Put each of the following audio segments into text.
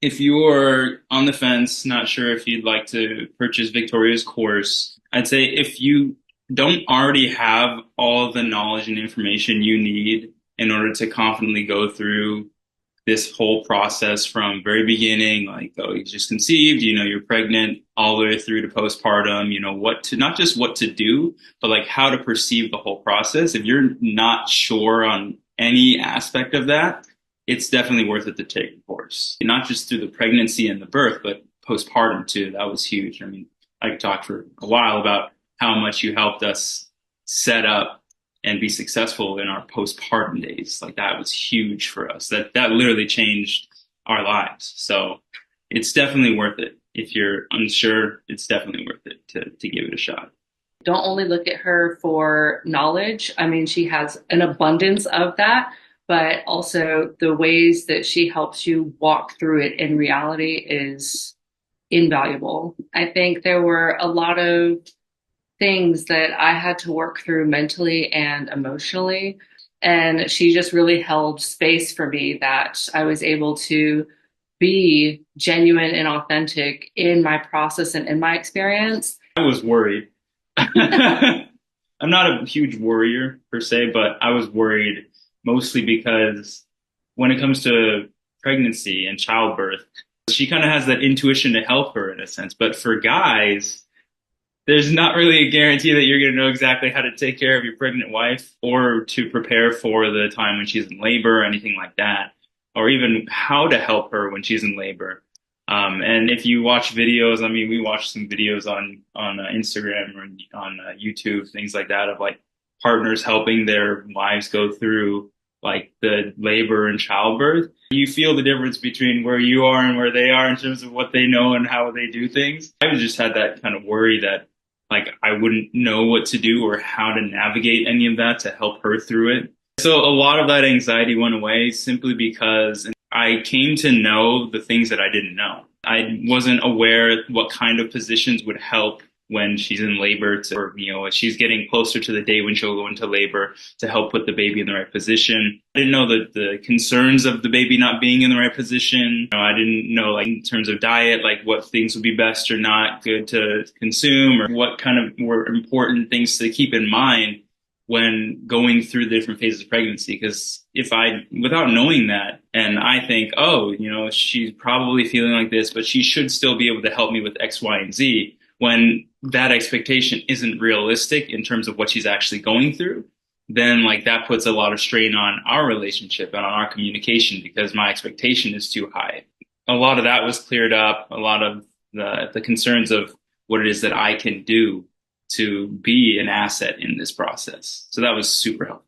if you're on the fence, not sure if you'd like to purchase Victoria's course, I'd say if you don't already have all the knowledge and information you need in order to confidently go through this whole process from very beginning, like, oh, you just conceived, you're pregnant, all the way through to postpartum, what to, not just what to do, but like how to perceive the whole process. If you're not sure on any aspect of that, it's definitely worth it to take the course. And not just through the pregnancy and the birth, but postpartum too. That was huge. I mean, I could talk for a while about how much you helped us set up and be successful in our postpartum days. Like that was huge for us. That literally changed our lives. So it's definitely worth it. If you're unsure, it's definitely worth it to give it a shot. Don't only look at her for knowledge. I mean, she has an abundance of that, but also the ways that she helps you walk through it in reality is invaluable. I think there were a lot of things that I had to work through mentally and emotionally. And she just really held space for me that I was able to be genuine and authentic in my process and in my experience. I was worried. I'm not a huge worrier per se, but I was worried mostly because when it comes to pregnancy and childbirth, she kind of has that intuition to help her in a sense. But for guys, there's not really a guarantee that you're going to know exactly how to take care of your pregnant wife or to prepare for the time when she's in labor or anything like that, or even how to help her when she's in labor. And if you watch videos, I mean, we watch some videos on Instagram or on YouTube, things like that, of like partners helping their wives go through like the labor and childbirth. You feel the difference between where you are and where they are in terms of what they know and how they do things. I just had that kind of worry that like I wouldn't know what to do or how to navigate any of that to help her through it. So a lot of that anxiety went away simply because I came to know the things that I didn't know. I wasn't aware what kind of positions would help when she's in labor to, or, as she's getting closer to the day when she'll go into labor to help put the baby in the right position. I didn't know the concerns of the baby not being in the right position. I didn't know, like, in terms of diet, like what things would be best or not good to consume, or what kind of were important things to keep in mind when going through the different phases of pregnancy. Because if I, without knowing that, and I think, oh, she's probably feeling like this, but she should still be able to help me with X, Y, and Z, when that expectation isn't realistic in terms of what she's actually going through, then like that puts a lot of strain on our relationship and on our communication because my expectation is too high. A lot of that was cleared up, a lot of the concerns of what it is that I can do to be an asset in this process. So that was super helpful.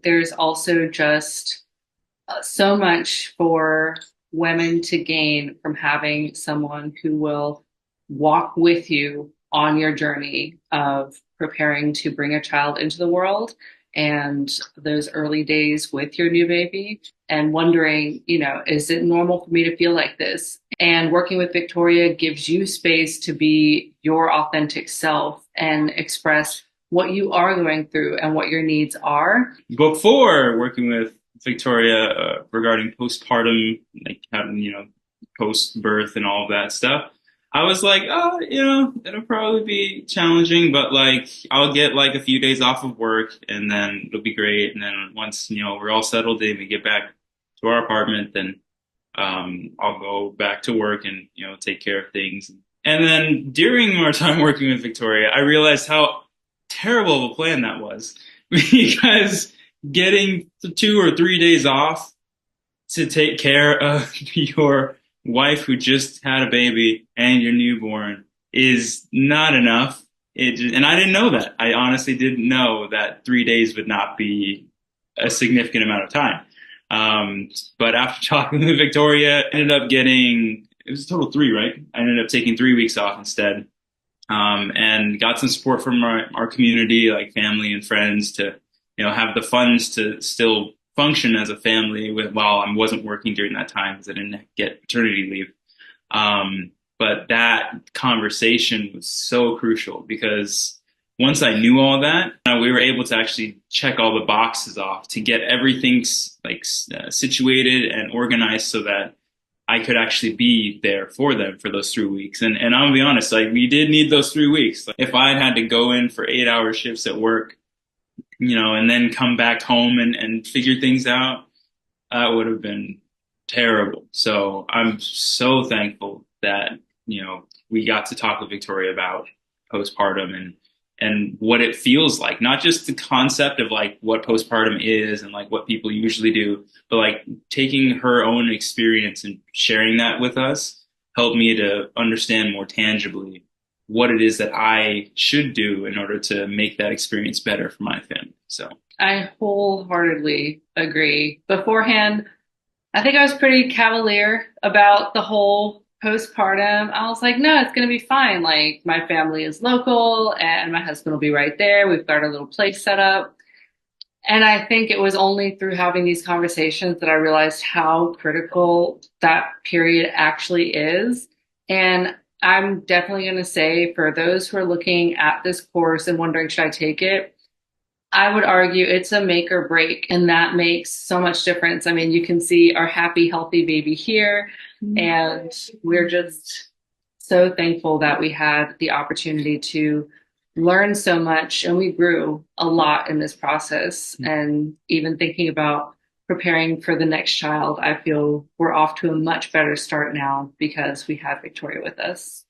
There's also just so much for women to gain from having someone who will walk with you on your journey of preparing to bring a child into the world and those early days with your new baby and wondering, is it normal for me to feel like this? And working with Victoria gives you space to be your authentic self and express what you are going through and what your needs are. Before working with Victoria regarding postpartum, like having, post birth and all of that stuff, I was like, oh, it'll probably be challenging, but like I'll get like a few days off of work and then it'll be great. And then once, we're all settled in, we get back to our apartment, then I'll go back to work and, take care of things. And then during our time working with Victoria, I realized how terrible of a plan that was because getting 2 or 3 days off to take care of your wife who just had a baby and your newborn is not enough. And I didn't know that. I honestly didn't know that 3 days would not be a significant amount of time. But after talking with Victoria, I ended up getting, it was a total three, right? I ended up taking 3 weeks off instead. And got some support from our community, like family and friends, to have the funds to still function as a family while I wasn't working during that time because I didn't get paternity leave. But that conversation was so crucial because once I knew all that, we were able to actually check all the boxes off to get everything like situated and organized so that I could actually be there for them for those 3 weeks. And I'll be honest, like we did need those 3 weeks. Like, if I had to go in for 8 hour shifts at work, and then come back home and figure things out, that would have been terrible. So I'm so thankful that, we got to talk with Victoria about postpartum and what it feels like, not just the concept of like what postpartum is and like what people usually do, but like taking her own experience and sharing that with us helped me to understand more tangibly what it is that I should do in order to make that experience better for my family. So I wholeheartedly agree. Beforehand, I think I was pretty cavalier about the whole postpartum. I was like, no, it's going to be fine. Like, my family is local and my husband will be right there. We've got our little place set up. And I think it was only through having these conversations that I realized how critical that period actually is. And I'm definitely going to say, for those who are looking at this course and wondering, should I take it? I would argue it's a make or break, and that makes so much difference. I mean, you can see our happy, healthy baby here, and we're just so thankful that we had the opportunity to learn so much, and we grew a lot in this process. And even thinking about preparing for the next child, I feel we're off to a much better start now because we have Victoria with us.